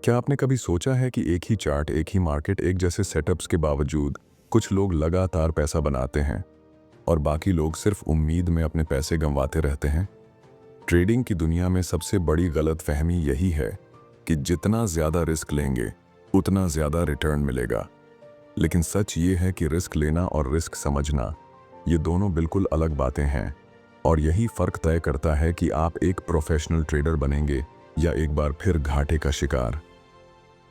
क्या आपने कभी सोचा है कि एक ही चार्ट, एक ही मार्केट, एक जैसे सेटअप्स के बावजूद कुछ लोग लगातार पैसा बनाते हैं और बाकी लोग सिर्फ उम्मीद में अपने पैसे गंवाते रहते हैं? ट्रेडिंग की दुनिया में सबसे बड़ी गलतफहमी यही है कि जितना ज़्यादा रिस्क लेंगे उतना ज़्यादा रिटर्न मिलेगा। लेकिन सच ये है कि रिस्क लेना और रिस्क समझना, ये दोनों बिल्कुल अलग बातें हैं और यही फ़र्क तय करता है कि आप एक प्रोफेशनल ट्रेडर बनेंगे या एक बार फिर घाटे का शिकार।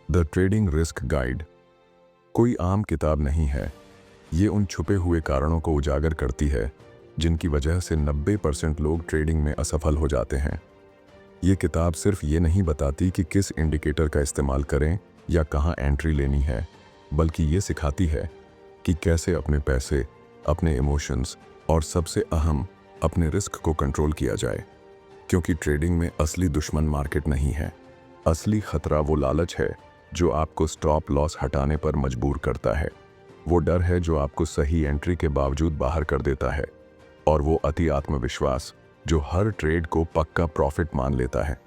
द ट्रेडिंग रिस्क गाइड कोई आम किताब नहीं है। ये उन छुपे हुए कारणों को उजागर करती है जिनकी वजह से 90% लोग ट्रेडिंग में असफल हो जाते हैं। ये किताब सिर्फ ये नहीं बताती कि किस इंडिकेटर का इस्तेमाल करें या कहाँ एंट्री लेनी है, बल्कि ये सिखाती है कि कैसे अपने पैसे, अपने इमोशंस और सबसे अहम अपने रिस्क को कंट्रोल किया जाए। क्योंकि ट्रेडिंग में असली दुश्मन मार्केट नहीं है, असली खतरा वो लालच है जो आपको स्टॉप लॉस हटाने पर मजबूर करता है। वो डर है जो आपको सही एंट्री के बावजूद बाहर कर देता है, और वो अति आत्मविश्वास जो हर ट्रेड को पक्का प्रॉफिट मान लेता है।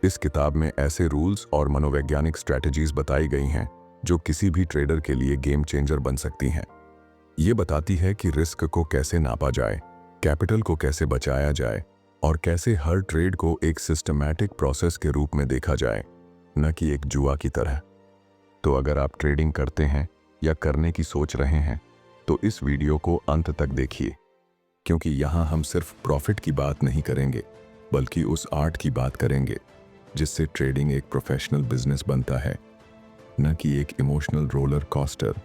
इस किताब में ऐसे रूल्स और मनोवैज्ञानिक स्ट्रैटेजीज बताई गई हैं जो किसी भी ट्रेडर के लिए गेम चेंजर बन सकती हैं। ये बताती है कि रिस्क को कैसे नापा जाए, कैपिटल को कैसे बचाया जाए और कैसे हर ट्रेड को एक सिस्टमैटिक प्रोसेस के रूप में देखा जाए, न कि एक जुआ की तरह। तो अगर आप ट्रेडिंग करते हैं या करने की सोच रहे हैं तो इस वीडियो को अंत तक देखिए, क्योंकि यहाँ हम सिर्फ प्रॉफिट की बात नहीं करेंगे बल्कि उस आर्ट की बात करेंगे जिससे ट्रेडिंग एक प्रोफेशनल बिजनेस बनता है, न कि एक इमोशनल रोलर कोस्टर।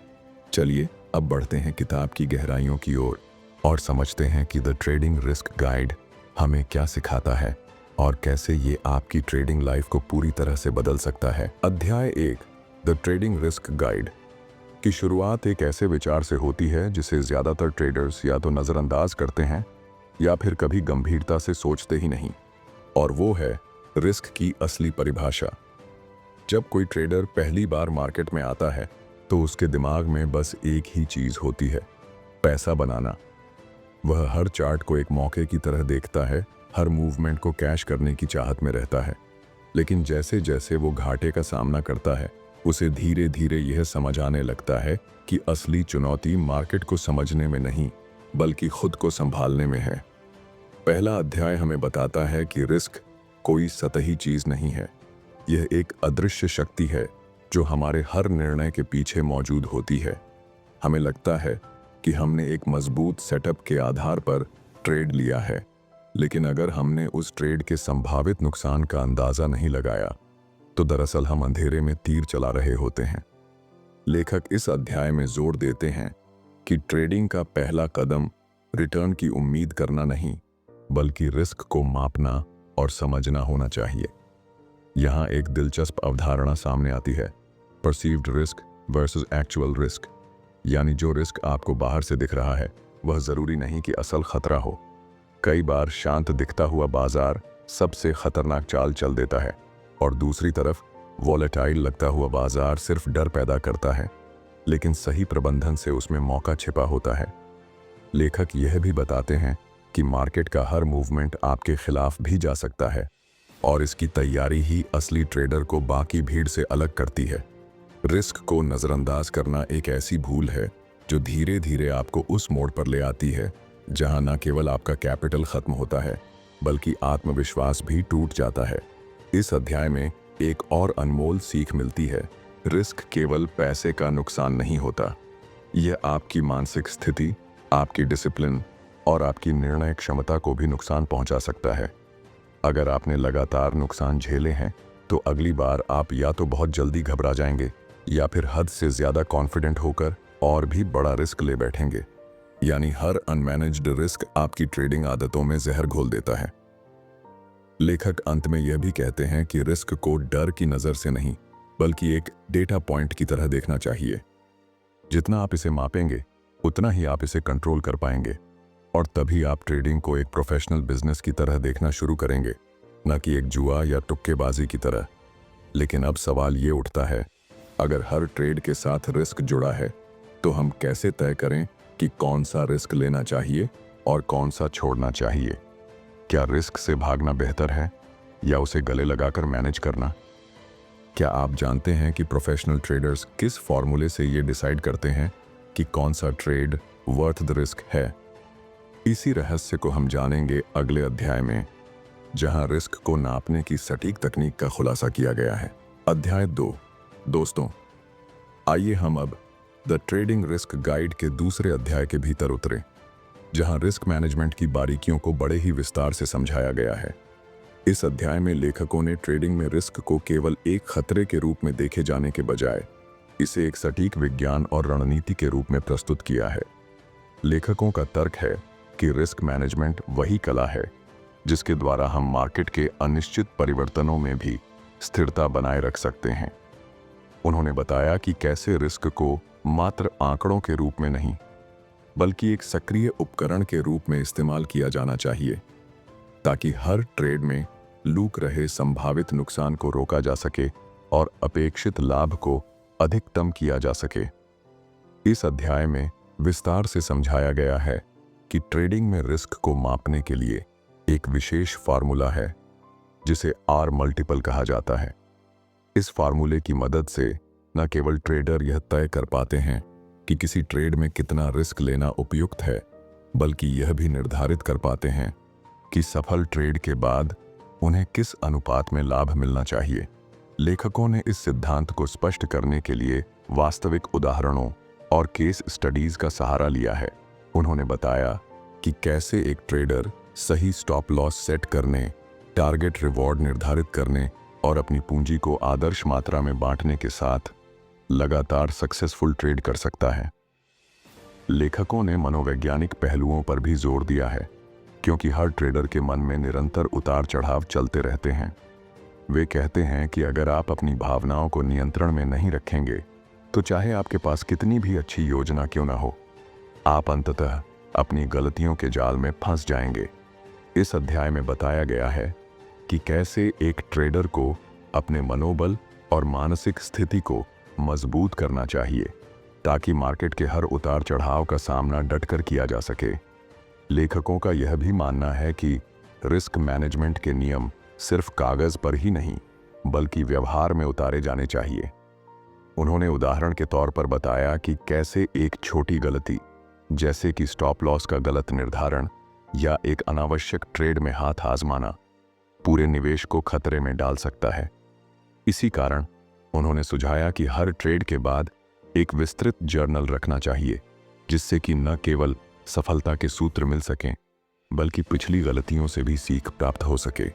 चलिए अब बढ़ते हैं किताब की गहराइयों की ओर और समझते हैं कि द ट्रेडिंग रिस्क गाइड हमें क्या सिखाता है और कैसे ये आपकी ट्रेडिंग लाइफ को पूरी तरह से बदल सकता है। अध्याय 1, द ट्रेडिंग रिस्क गाइड की शुरुआत एक ऐसे विचार से होती है जिसे ज़्यादातर ट्रेडर्स या तो नज़रअंदाज करते हैं या फिर कभी गंभीरता से सोचते ही नहीं, और वो है रिस्क की असली परिभाषा। जब कोई ट्रेडर पहली बार मार्केट में आता है तो उसके दिमाग में बस एक ही चीज़ होती है, पैसा बनाना। वह हर चार्ट को एक मौके की तरह देखता है, हर मूवमेंट को कैश करने की चाहत में रहता है। लेकिन जैसे जैसे वो घाटे का सामना करता है, उसे धीरे धीरे यह समझ आने लगता है कि असली चुनौती मार्केट को समझने में नहीं बल्कि खुद को संभालने में है। पहला अध्याय हमें बताता है कि रिस्क कोई सतही चीज नहीं है। यह एक अदृश्य शक्ति है जो हमारे हर निर्णय के पीछे मौजूद होती है। हमें लगता है कि हमने एक मजबूत सेटअप के आधार पर ट्रेड लिया है, लेकिन अगर हमने उस ट्रेड के संभावित नुकसान का अंदाजा नहीं लगाया तो दरअसल हम अंधेरे में तीर चला रहे होते हैं। लेखक इस अध्याय में जोर देते हैं कि ट्रेडिंग का पहला कदम रिटर्न की उम्मीद करना नहीं बल्कि रिस्क को मापना और समझना होना चाहिए। यहाँ एक दिलचस्प अवधारणा सामने आती है, perceived risk versus actual risk. यानी जो रिस्क आपको बाहर से दिख रहा है वह जरूरी नहीं कि असल खतरा हो। कई बार शांत दिखता हुआ बाजार सबसे खतरनाक चाल चल देता है और दूसरी तरफ वॉलेटाइल लगता हुआ बाजार सिर्फ डर पैदा करता है, लेकिन सही प्रबंधन से उसमें मौका छिपा होता है। लेखक यह भी बताते हैं कि मार्केट का हर मूवमेंट आपके खिलाफ भी जा सकता है और इसकी तैयारी ही असली ट्रेडर को बाकी भीड़ से अलग करती है। रिस्क को नज़रअंदाज करना एक ऐसी भूल है जो धीरे धीरे आपको उस मोड़ पर ले आती है जहां न केवल आपका कैपिटल खत्म होता है बल्कि आत्मविश्वास भी टूट जाता है। इस अध्याय में एक और अनमोल सीख मिलती है, रिस्क केवल पैसे का नुकसान नहीं होता, यह आपकी मानसिक स्थिति, आपकी डिसिप्लिन और आपकी निर्णय क्षमता को भी नुकसान पहुंचा सकता है। अगर आपने लगातार नुकसान झेले हैं तो अगली बार आप या तो बहुत जल्दी घबरा जाएंगे या फिर हद से ज़्यादा कॉन्फिडेंट होकर और भी बड़ा रिस्क ले बैठेंगे। यानी हर अनमैनेज्ड रिस्क आपकी ट्रेडिंग आदतों में जहर घोल देता है। लेखक अंत में यह भी कहते हैं कि रिस्क को डर की नज़र से नहीं बल्कि एक डेटा पॉइंट की तरह देखना चाहिए। जितना आप इसे मापेंगे उतना ही आप इसे कंट्रोल कर पाएंगे और तभी आप ट्रेडिंग को एक प्रोफेशनल बिजनेस की तरह देखना शुरू करेंगे, न कि एक जुआ या तुक्केबाजी की तरह। लेकिन अब सवाल ये उठता है, अगर हर ट्रेड के साथ रिस्क जुड़ा है तो हम कैसे तय करें कि कौन सा रिस्क लेना चाहिए और कौन सा छोड़ना चाहिए? क्या रिस्क से भागना बेहतर है या उसे गले लगाकर मैनेज करना? क्या आप जानते हैं कि प्रोफेशनल ट्रेडर्स किस फॉर्मूले से ये डिसाइड करते हैं कि कौन सा ट्रेड वर्थ द रिस्क है? इसी रहस्य को हम जानेंगे अगले अध्याय में, जहां रिस्क को नापने की सटीक तकनीक का खुलासा किया गया है। अध्याय 2। दोस्तों, आइए हम अब द ट्रेडिंग रिस्क गाइड के दूसरे अध्याय के भीतर उतरें, जहां रिस्क मैनेजमेंट की बारीकियों को बड़े ही विस्तार से समझाया गया है। इस अध्याय में लेखकों ने ट्रेडिंग में रिस्क को केवल एक खतरे के रूप में देखे जाने के बजाय इसे एक सटीक विज्ञान और रणनीति के रूप में प्रस्तुत किया है। लेखकों का तर्क है कि रिस्क मैनेजमेंट वही कला है जिसके द्वारा हम मार्केट के अनिश्चित परिवर्तनों में भी स्थिरता बनाए रख सकते हैं। उन्होंने बताया कि कैसे रिस्क को मात्र आंकड़ों के रूप में नहीं, बल्कि एक सक्रिय उपकरण के रूप में इस्तेमाल किया जाना चाहिए, ताकि हर ट्रेड में लूक रहे संभावित नुकसान को रोका जा सके और अपेक्षित लाभ को अधिकतम किया जा सके। इस अध्याय में विस्तार से समझाया गया है कि ट्रेडिंग में रिस्क को मापने के लिए एक विशेष फार्मूला है जिसे आर मल्टीपल कहा जाता है। इस फार्मूले की मदद से न केवल ट्रेडर यह तय कर पाते हैं कि किसी ट्रेड में कितना रिस्क लेना उपयुक्त है, बल्कि यह भी निर्धारित कर पाते हैं कि सफल ट्रेड के बाद उन्हें किस अनुपात में लाभ मिलना चाहिए। लेखकों ने इस सिद्धांत को स्पष्ट करने के लिए वास्तविक उदाहरणों और केस स्टडीज का सहारा लिया है। उन्होंने बताया कि कैसे एक ट्रेडर सही स्टॉप लॉस सेट करने, टारगेट रिवॉर्ड निर्धारित करने और अपनी पूंजी को आदर्श मात्रा में बांटने के साथ लगातार सक्सेसफुल ट्रेड कर सकता है। लेखकों ने मनोवैज्ञानिक पहलुओं पर भी जोर दिया है, क्योंकि हर ट्रेडर के मन में निरंतर उतार चढ़ाव चलते रहते हैं। वे कहते हैं कि अगर आप अपनी भावनाओं को नियंत्रण में नहीं रखेंगे, तो चाहे आपके पास कितनी भी अच्छी योजना क्यों ना हो, आप अंततः अपनी गलतियों के जाल में फंस जाएंगे। इस अध्याय में बताया गया है कि कैसे एक ट्रेडर को अपने मनोबल और मानसिक स्थिति को मजबूत करना चाहिए, ताकि मार्केट के हर उतार चढ़ाव का सामना डटकर किया जा सके। लेखकों का यह भी मानना है कि रिस्क मैनेजमेंट के नियम सिर्फ कागज पर ही नहीं, बल्कि व्यवहार में उतारे जाने चाहिए। उन्होंने उदाहरण के तौर पर बताया कि कैसे एक छोटी गलती, जैसे कि स्टॉप लॉस का गलत निर्धारण या एक अनावश्यक ट्रेड में हाथ आजमाना, पूरे निवेश को खतरे में डाल सकता है। इसी कारण उन्होंने सुझाया कि हर ट्रेड के बाद एक विस्तृत जर्नल रखना चाहिए, जिससे कि न केवल सफलता के सूत्र मिल सकें, बल्कि पिछली गलतियों से भी सीख प्राप्त हो सके।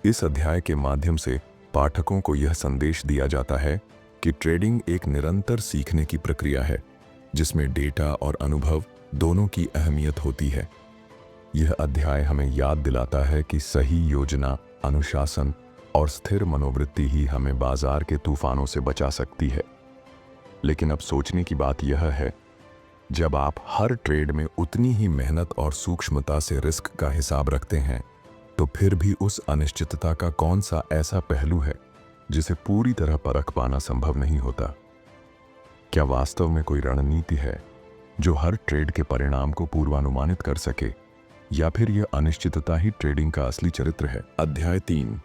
इस अध्याय के माध्यम से पाठकों को यह संदेश दिया जाता है कि ट्रेडिंग एक निरंतर सीखने की प्रक्रिया है, जिसमें डेटा और अनुभव दोनों की अहमियत होती है। यह अध्याय हमें याद दिलाता है कि सही योजना, अनुशासन और स्थिर मनोवृत्ति ही हमें बाजार के तूफानों से बचा सकती है। लेकिन अब सोचने की बात यह है, जब आप हर ट्रेड में उतनी ही मेहनत और सूक्ष्मता से रिस्क का हिसाब रखते हैं, तो फिर भी उस अनिश्चितता का कौन सा ऐसा पहलू है जिसे पूरी तरह परख पाना संभव नहीं होता? क्या वास्तव में कोई रणनीति है जो हर ट्रेड के परिणाम को पूर्वानुमानित कर सके, या फिर यह अनिश्चितता ही ट्रेडिंग का असली चरित्र है? अध्याय 3।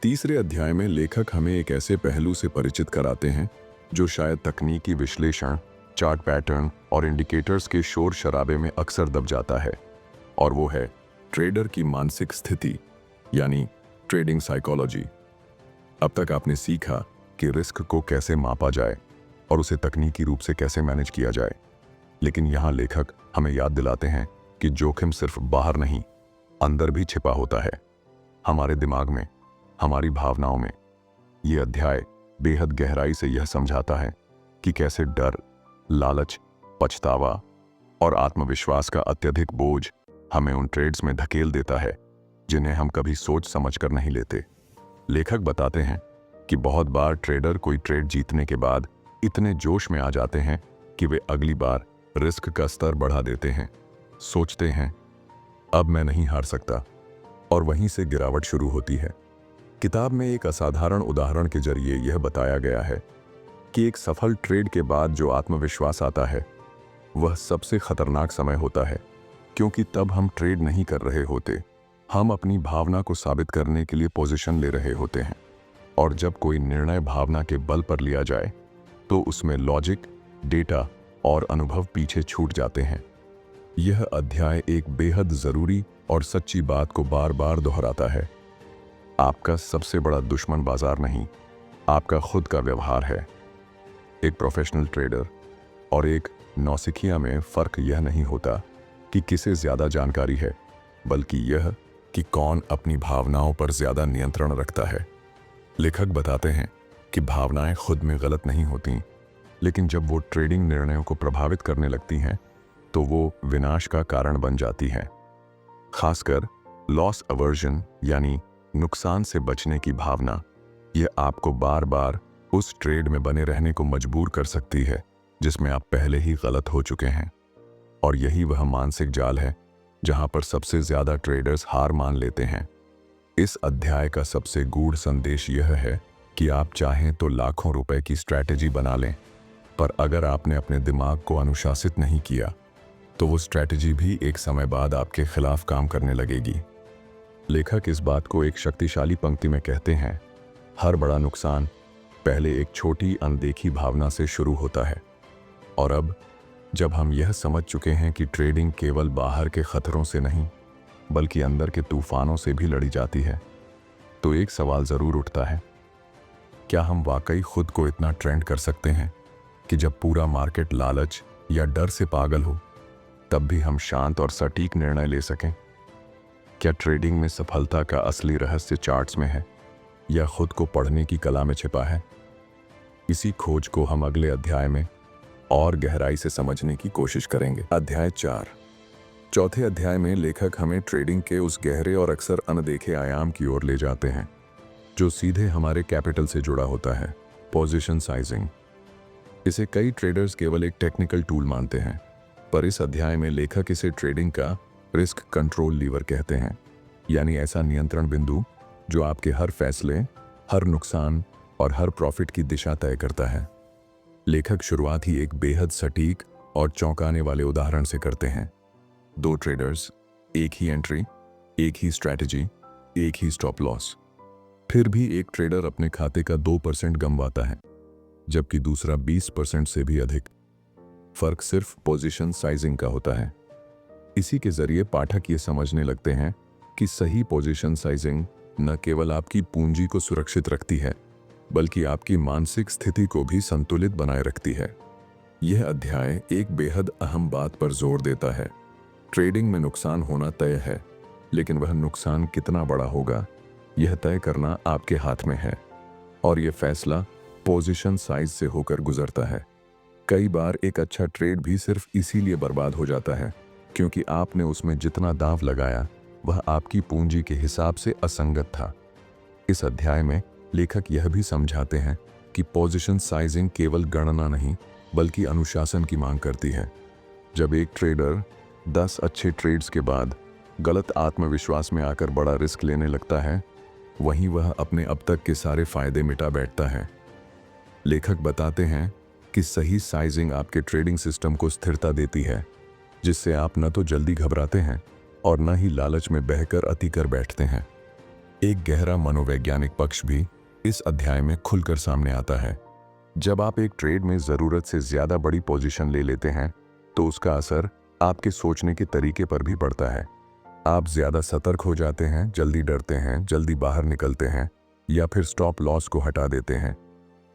तीसरे अध्याय में लेखक हमें एक ऐसे पहलू से परिचित कराते हैं जो शायद तकनीकी विश्लेषण, चार्ट पैटर्न और इंडिकेटर्स के शोर शराबे में अक्सर दब जाता है, और वो है ट्रेडर की मानसिक स्थिति, यानी ट्रेडिंग साइकोलॉजी। अब तक आपने सीखा कि रिस्क को कैसे मापा जाए और उसे तकनीकी रूप से कैसे मैनेज किया जाए, लेकिन यहाँ लेखक हमें याद दिलाते हैं कि जोखिम सिर्फ बाहर नहीं, अंदर भी छिपा होता है, हमारे दिमाग में, हमारी भावनाओं में। ये अध्याय बेहद गहराई से यह समझाता है कि कैसे डर, लालच, पछतावा और आत्मविश्वास का अत्यधिक बोझ हमें उन ट्रेड्स में धकेल देता है जिन्हें हम कभी सोच समझकर नहीं लेते। लेखक बताते हैं कि बहुत बार ट्रेडर कोई ट्रेड जीतने के बाद इतने जोश में आ जाते हैं कि वे अगली बार रिस्क का स्तर बढ़ा देते हैं, सोचते हैं अब मैं नहीं हार सकता, और वहीं से गिरावट शुरू होती है। किताब में एक असाधारण उदाहरण के जरिए यह बताया गया है कि एक सफल ट्रेड के बाद जो आत्मविश्वास आता है, वह सबसे खतरनाक समय होता है, क्योंकि तब हम ट्रेड नहीं कर रहे होते, हम अपनी भावना को साबित करने के लिए पोजीशन ले रहे होते हैं। और जब कोई निर्णय भावना के बल पर लिया जाए तो उसमें लॉजिक, डेटा और अनुभव पीछे छूट जाते हैं। यह अध्याय एक बेहद ज़रूरी और सच्ची बात को बार बार दोहराता है। आपका सबसे बड़ा दुश्मन बाजार नहीं, आपका खुद का व्यवहार है। एक प्रोफेशनल ट्रेडर और एक नौसिखिया में फ़र्क यह नहीं होता कि किसे ज़्यादा जानकारी है, बल्कि यह कि कौन अपनी भावनाओं पर ज़्यादा नियंत्रण रखता है। लेखक बताते हैं कि भावनाएं खुद में गलत नहीं होती, लेकिन जब वो ट्रेडिंग निर्णयों को प्रभावित करने लगती हैं तो वो विनाश का कारण बन जाती हैं। खासकर लॉस अवर्जन यानी नुकसान से बचने की भावना, यह आपको बार बार उस ट्रेड में बने रहने को मजबूर कर सकती है जिसमें आप पहले ही गलत हो चुके हैं। और यही वह मानसिक जाल है जहां पर सबसे ज्यादा ट्रेडर्स हार मान लेते हैं। इस अध्याय का सबसे गूढ़ संदेश यह है कि आप चाहें तो लाखों रुपए की स्ट्रैटेजी बना लें, पर अगर आपने अपने दिमाग को अनुशासित नहीं किया तो वो स्ट्रैटेजी भी एक समय बाद आपके खिलाफ काम करने लगेगी। लेखक इस बात को एक शक्तिशाली पंक्ति में कहते हैं, हर बड़ा नुकसान पहले एक छोटी अनदेखी भावना से शुरू होता है। और अब जब हम यह समझ चुके हैं कि ट्रेडिंग केवल बाहर के खतरों से नहीं बल्कि अंदर के तूफानों से भी लड़ी जाती है, तो एक सवाल ज़रूर उठता है, क्या हम वाकई खुद को इतना ट्रेंड कर सकते हैं कि जब पूरा मार्केट लालच या डर से पागल हो तब भी हम शांत और सटीक निर्णय ले सकें? क्या ट्रेडिंग में सफलता का असली रहस्य चार्ट्स में है या खुद को पढ़ने की कला में छिपा है? इसी खोज को हम अगले अध्याय में और गहराई से समझने की कोशिश करेंगे। अध्याय 4। चौथे अध्याय में लेखक हमें ट्रेडिंग के उस गहरे और अक्सर अनदेखे आयाम की ओर ले जाते हैं जो सीधे हमारे कैपिटल से जुड़ा होता है, पोजीशन साइजिंग। इसे कई ट्रेडर्स केवल एक टेक्निकल टूल मानते हैं, पर इस अध्याय में लेखक इसे ट्रेडिंग का रिस्क कंट्रोल लीवर कहते हैं, यानी ऐसा नियंत्रण बिंदु जो आपके हर फैसले, हर नुकसान और हर प्रॉफिट की दिशा तय करता है। लेखक शुरुआत ही एक बेहद सटीक और चौंकाने वाले उदाहरण से करते हैं। दो ट्रेडर्स, एक ही एंट्री, एक ही स्ट्रैटेजी, एक ही स्टॉप लॉस। फिर भी एक ट्रेडर अपने खाते का 2% गंवाता है जबकि दूसरा 20% से भी अधिक। फर्क सिर्फ पोजीशन साइजिंग का होता है। इसी के जरिए पाठक ये समझने लगते हैं कि सही पोजीशन साइजिंग न केवल आपकी पूंजी को सुरक्षित रखती है बल्कि आपकी मानसिक स्थिति को भी संतुलित बनाए रखती है। यह अध्याय एक बेहद अहम बात पर जोर देता है। ट्रेडिंग में नुकसान होना तय है, लेकिन वह नुकसान कितना बड़ा होगा यह तय करना आपके हाथ में है, और यह फैसला पोजीशन साइज से होकर गुजरता है। कई बार एक अच्छा ट्रेड भी सिर्फ इसीलिए बर्बाद हो जाता है क्योंकि आपने उसमें जितना दांव लगाया वह आपकी पूंजी के हिसाब से असंगत था। इस अध्याय में लेखक यह भी समझाते हैं कि पोजीशन साइजिंग केवल गणना नहीं बल्कि अनुशासन की मांग करती है। जब एक ट्रेडर 10 अच्छे ट्रेड्स के बाद गलत आत्मविश्वास में आकर बड़ा रिस्क लेने लगता है, वहीं वह अपने अब तक के सारे फायदे मिटा बैठता है। लेखक बताते हैं कि सही साइजिंग आपके ट्रेडिंग सिस्टम को स्थिरता देती है, जिससे आप न तो जल्दी घबराते हैं और न ही लालच में बहकर अति कर बैठते हैं। एक गहरा मनोवैज्ञानिक पक्ष भी इस अध्याय में खुलकर सामने आता है। जब आप एक ट्रेड में ज़रूरत से ज़्यादा बड़ी पोजीशन ले लेते हैं तो उसका असर आपके सोचने के तरीके पर भी पड़ता है। आप ज़्यादा सतर्क हो जाते हैं, जल्दी डरते हैं, जल्दी बाहर निकलते हैं या फिर स्टॉप लॉस को हटा देते हैं।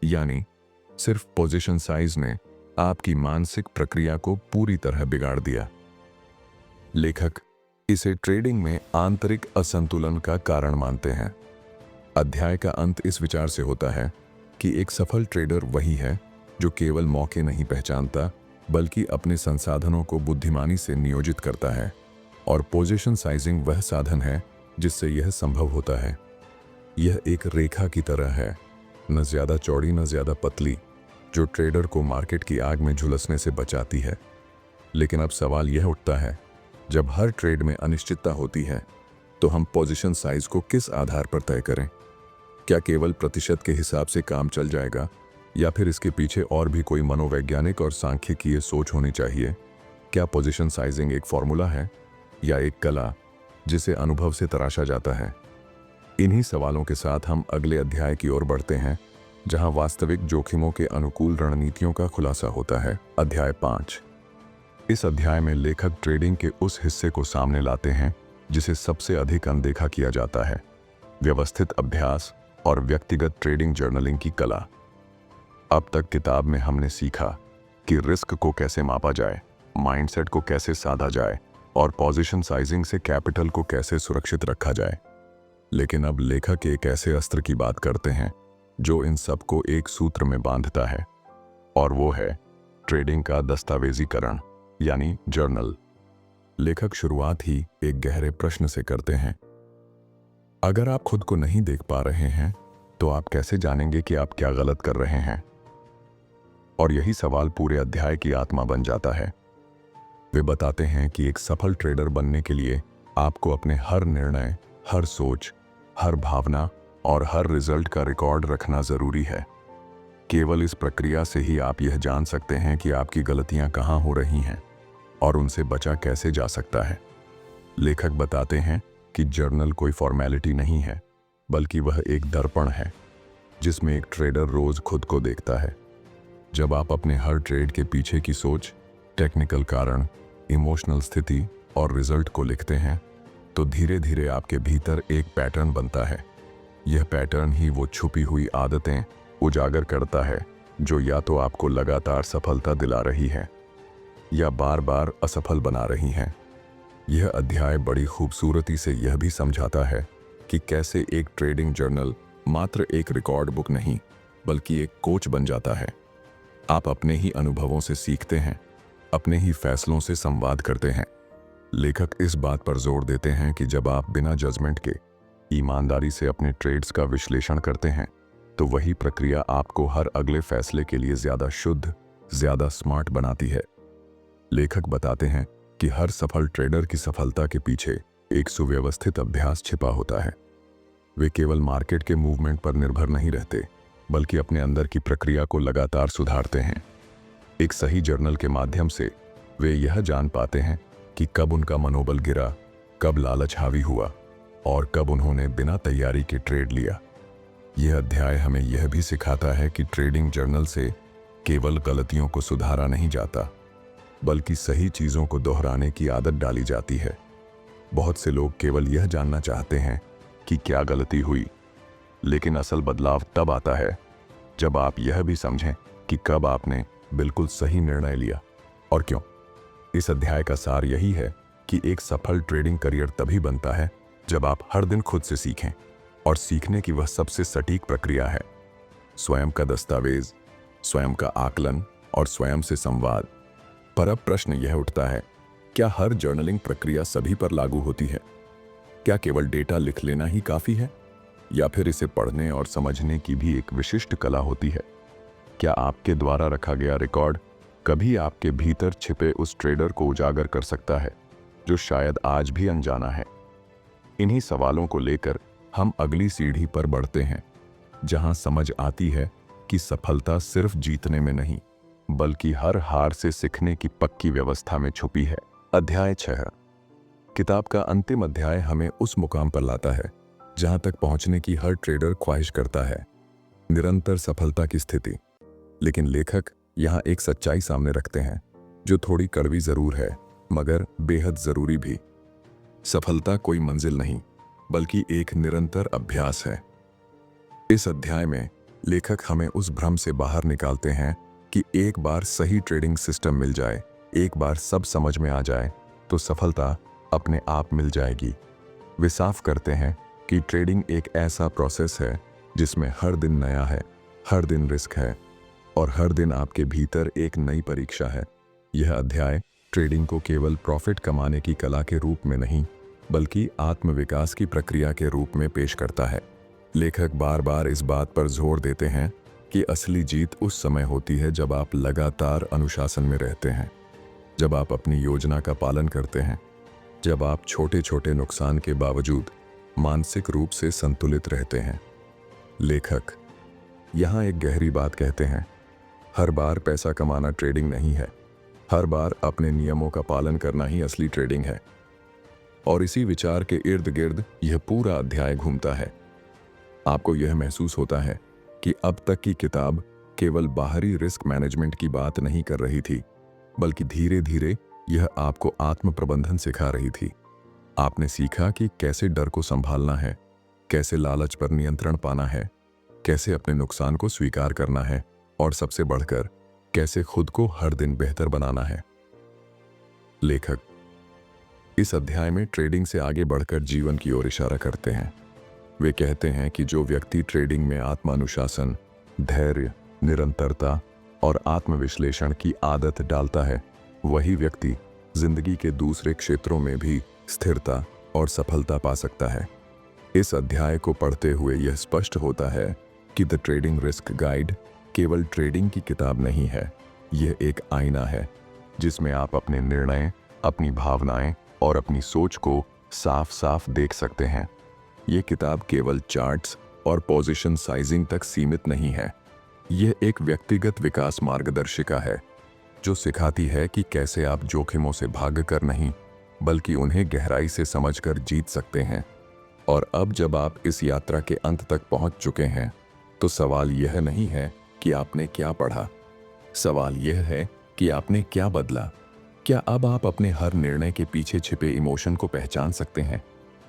यानी सिर्फ पोजीशन साइज ने आपकी मानसिक प्रक्रिया को पूरी तरह बिगाड़ दिया। लेखक इसे ट्रेडिंग में आंतरिक असंतुलन का कारण मानते हैं। अध्याय का अंत इस विचार से होता है कि एक सफल ट्रेडर वही है जो केवल मौके नहीं पहचानता बल्कि अपने संसाधनों को बुद्धिमानी से नियोजित करता है, और पोजीशन साइजिंग वह साधन है जिससे यह संभव होता है। यह एक रेखा की तरह है, न ज़्यादा चौड़ी न ज़्यादा पतली, जो ट्रेडर को मार्केट की आग में झुलसने से बचाती है। लेकिन अब सवाल यह उठता है, जब हर ट्रेड में अनिश्चितता होती है तो हम पोजीशन साइज को किस आधार पर तय करें? क्या केवल प्रतिशत के हिसाब से काम चल जाएगा या फिर इसके पीछे और भी कोई मनोवैज्ञानिक और सांख्यिकीय सोच होनी चाहिए? क्या पोजीशन साइजिंग एक फॉर्मूला है या एक कला जिसे अनुभव से तराशा जाता है? इन्हीं सवालों के साथ हम अगले अध्याय की ओर बढ़ते हैं, जहां वास्तविक जोखिमों के अनुकूल रणनीतियों का खुलासा होता है। अध्याय 5। इस अध्याय में लेखक ट्रेडिंग के उस हिस्से को सामने लाते हैं जिसे सबसे अधिक अनदेखा किया जाता है, व्यवस्थित अभ्यास और व्यक्तिगत ट्रेडिंग जर्नलिंग की कला। अब तक किताब में हमने सीखा कि रिस्क को कैसे मापा जाए, माइंडसेट को कैसे साधा जाए और पोजीशन साइजिंग से कैपिटल को कैसे सुरक्षित रखा जाए। लेकिन अब लेखक एक ऐसे अस्त्र की बात करते हैं जो इन सबको एक सूत्र में बांधता है, और वो है ट्रेडिंग का दस्तावेजीकरण यानी जर्नल। लेखक शुरुआत ही एक गहरे प्रश्न से करते हैं। अगर आप खुद को नहीं देख पा रहे हैं तो आप कैसे जानेंगे कि आप क्या गलत कर रहे हैं? और यही सवाल पूरे अध्याय की आत्मा बन जाता है। वे बताते हैं कि एक सफल ट्रेडर बनने के लिए आपको अपने हर निर्णय, हर सोच, हर भावना और हर रिजल्ट का रिकॉर्ड रखना जरूरी है। केवल इस प्रक्रिया से ही आप यह जान सकते हैं कि आपकी गलतियां कहां हो रही हैं और उनसे बचा कैसे जा सकता है। लेखक बताते हैं कि जर्नल कोई फॉर्मेलिटी नहीं है, बल्कि वह एक दर्पण है जिसमें एक ट्रेडर रोज खुद को देखता है। जब आप अपने हर ट्रेड के पीछे की सोच, टेक्निकल कारण, इमोशनल स्थिति और रिजल्ट को लिखते हैं, तो धीरे धीरे आपके भीतर एक पैटर्न बनता है। यह पैटर्न ही वो छुपी हुई आदतें उजागर करता है जो या तो आपको लगातार सफलता दिला रही है या बार बार असफल बना रही हैं। यह अध्याय बड़ी खूबसूरती से यह भी समझाता है कि कैसे एक ट्रेडिंग जर्नल मात्र एक रिकॉर्ड बुक नहीं, बल्कि एक कोच बन जाता है। आप अपने ही अनुभवों से सीखते हैं, अपने ही फैसलों से संवाद करते हैं। लेखक इस बात पर जोर देते हैं कि जब आप बिना जजमेंट के ईमानदारी से अपने ट्रेड्स का विश्लेषण करते हैं, तो वही प्रक्रिया आपको हर अगले फैसले के लिए ज्यादा शुद्ध, ज्यादा स्मार्ट बनाती है। लेखक बताते हैं कि हर सफल ट्रेडर की सफलता के पीछे एक सुव्यवस्थित अभ्यास छिपा होता है। वे केवल मार्केट के मूवमेंट पर निर्भर नहीं रहते, बल्कि अपने अंदर की प्रक्रिया को लगातार सुधारते हैं। एक सही जर्नल के माध्यम से वे यह जान पाते हैं कि कब उनका मनोबल गिरा, कब लालच हावी हुआ और कब उन्होंने बिना तैयारी के ट्रेड लिया। यह अध्याय हमें यह भी सिखाता है कि ट्रेडिंग जर्नल से केवल गलतियों को सुधारा नहीं जाता, बल्कि सही चीजों को दोहराने की आदत डाली जाती है। बहुत से लोग केवल यह जानना चाहते हैं कि क्या गलती हुई, लेकिन असल बदलाव तब आता है जब आप यह भी समझें कि कब आपने बिल्कुल सही निर्णय लिया और क्यों। इस अध्याय का सार यही है कि एक सफल ट्रेडिंग करियर तभी बनता है जब आप हर दिन खुद से सीखें, और सीखने की वह सबसे सटीक प्रक्रिया है स्वयं का दस्तावेज, स्वयं का आकलन और स्वयं से संवाद। पर अब प्रश्न यह उठता है, क्या हर जर्नलिंग प्रक्रिया सभी पर लागू होती है? क्या केवल डेटा लिख लेना ही काफी है, या फिर इसे पढ़ने और समझने की भी एक विशिष्ट कला होती है? क्या आपके द्वारा रखा गया रिकॉर्ड कभी आपके भीतर छिपे उस ट्रेडर को उजागर कर सकता है जो शायद आज भी अनजाना है? इन्हीं सवालों को लेकर हम अगली सीढ़ी पर बढ़ते हैं, जहां समझ आती है कि सफलता सिर्फ जीतने में नहीं, बल्कि हर हार से सीखने की पक्की व्यवस्था में छुपी है। अध्याय 6। किताब का अंतिम अध्याय हमें उस मुकाम पर लाता है जहां तक पहुंचने की हर ट्रेडर ख्वाहिश करता है, निरंतर सफलता की स्थिति। लेकिन लेखक यहां एक सच्चाई सामने रखते हैं जो थोड़ी कड़वी जरूर है, मगर बेहद जरूरी भी। सफलता कोई मंजिल नहीं, बल्कि एक निरंतर अभ्यास है। इस अध्याय में लेखक हमें उस भ्रम से बाहर निकालते हैं कि एक बार सही ट्रेडिंग सिस्टम मिल जाए, एक बार सब समझ में आ जाए, तो सफलता अपने आप मिल जाएगी। वे साफ करते हैं कि ट्रेडिंग एक ऐसा प्रोसेस है जिसमें हर दिन नया है, हर दिन रिस्क है और हर दिन आपके भीतर एक नई परीक्षा है। यह अध्याय ट्रेडिंग को केवल प्रॉफिट कमाने की कला के रूप में नहीं, बल्कि आत्मविकास की प्रक्रिया के रूप में पेश करता है। लेखक बार बार इस बात पर जोर देते हैं कि असली जीत उस समय होती है जब आप लगातार अनुशासन में रहते हैं, जब आप अपनी योजना का पालन करते हैं, जब आप छोटे छोटे नुकसान के बावजूद मानसिक रूप से संतुलित रहते हैं। लेखक यहाँ एक गहरी बात कहते हैं, हर बार पैसा कमाना ट्रेडिंग नहीं है, हर बार अपने नियमों का पालन करना ही असली ट्रेडिंग है। और इसी विचार के इर्द गिर्द यह पूरा अध्याय घूमता है। आपको यह महसूस होता है कि अब तक की किताब केवल बाहरी रिस्क मैनेजमेंट की बात नहीं कर रही थी, बल्कि धीरे धीरे यह आपको आत्म प्रबंधन सिखा रही थी। आपने सीखा कि कैसे डर को संभालना है, कैसे लालच पर नियंत्रण पाना है, कैसे अपने नुकसान को स्वीकार करना है और सबसे बढ़कर कैसे खुद को हर दिन बेहतर बनाना है। लेखक इस अध्याय में ट्रेडिंग से आगे बढ़कर जीवन की ओर इशारा करते हैं। वे कहते हैं कि जो व्यक्ति ट्रेडिंग में आत्मानुशासन, धैर्य, निरंतरता और आत्मविश्लेषण की आदत डालता है, वही व्यक्ति जिंदगी के दूसरे क्षेत्रों में भी स्थिरता और सफलता पा सकता है। इस अध्याय को पढ़ते हुए यह स्पष्ट होता है कि द ट्रेडिंग रिस्क गाइड केवल ट्रेडिंग की किताब नहीं है, यह एक आईना है जिसमें आप अपने निर्णय, अपनी भावनाएं और अपनी सोच को साफ साफ देख सकते हैं। यह किताब केवल चार्ट्स और पोजीशन साइजिंग तक सीमित नहीं है, यह एक व्यक्तिगत विकास मार्गदर्शिका है जो सिखाती है कि कैसे आप जोखिमों से भागकर नहीं, बल्कि उन्हें गहराई से समझकर जीत सकते हैं। और अब जब आप इस यात्रा के अंत तक पहुंच चुके हैं, तो सवाल यह नहीं है कि आपने क्या पढ़ा, सवाल यह है कि आपने क्या बदला। क्या अब आप अपने हर निर्णय के पीछे छिपे इमोशन को पहचान सकते हैं?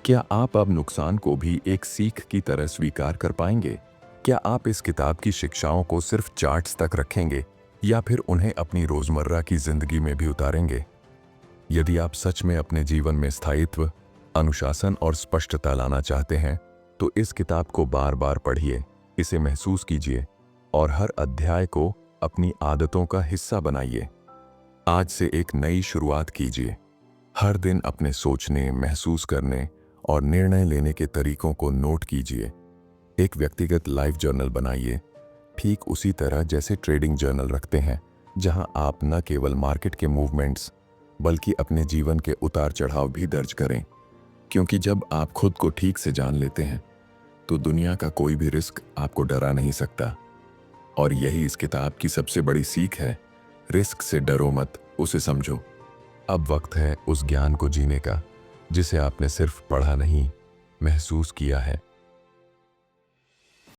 क्या आप अब नुकसान को भी एक सीख की तरह स्वीकार कर पाएंगे? क्या आप इस किताब की शिक्षाओं को सिर्फ चार्ट्स तक रखेंगे या फिर उन्हें अपनी रोजमर्रा की जिंदगी में भी उतारेंगे? यदि आप सच में अपने जीवन में स्थायित्व, अनुशासन और स्पष्टता लाना चाहते हैं, तो इस किताब को बार बार पढ़िए, इसे महसूस कीजिए और हर अध्याय को अपनी आदतों का हिस्सा बनाइए। आज से एक नई शुरुआत कीजिए। हर दिन अपने सोचने, महसूस करने और निर्णय लेने के तरीकों को नोट कीजिए। एक व्यक्तिगत लाइफ जर्नल बनाइए, ठीक उसी तरह जैसे ट्रेडिंग जर्नल रखते हैं, जहां आप न केवल मार्केट के मूवमेंट्स बल्कि अपने जीवन के उतार चढ़ाव भी दर्ज करें। क्योंकि जब आप खुद को ठीक से जान लेते हैं, तो दुनिया का कोई भी रिस्क आपको डरा नहीं सकता। और यही इस किताब की सबसे बड़ी सीख है, रिस्क से डरो मत, उसे समझो। अब वक्त है उस ज्ञान को जीने का जिसे आपने सिर्फ पढ़ा नहीं, महसूस किया है।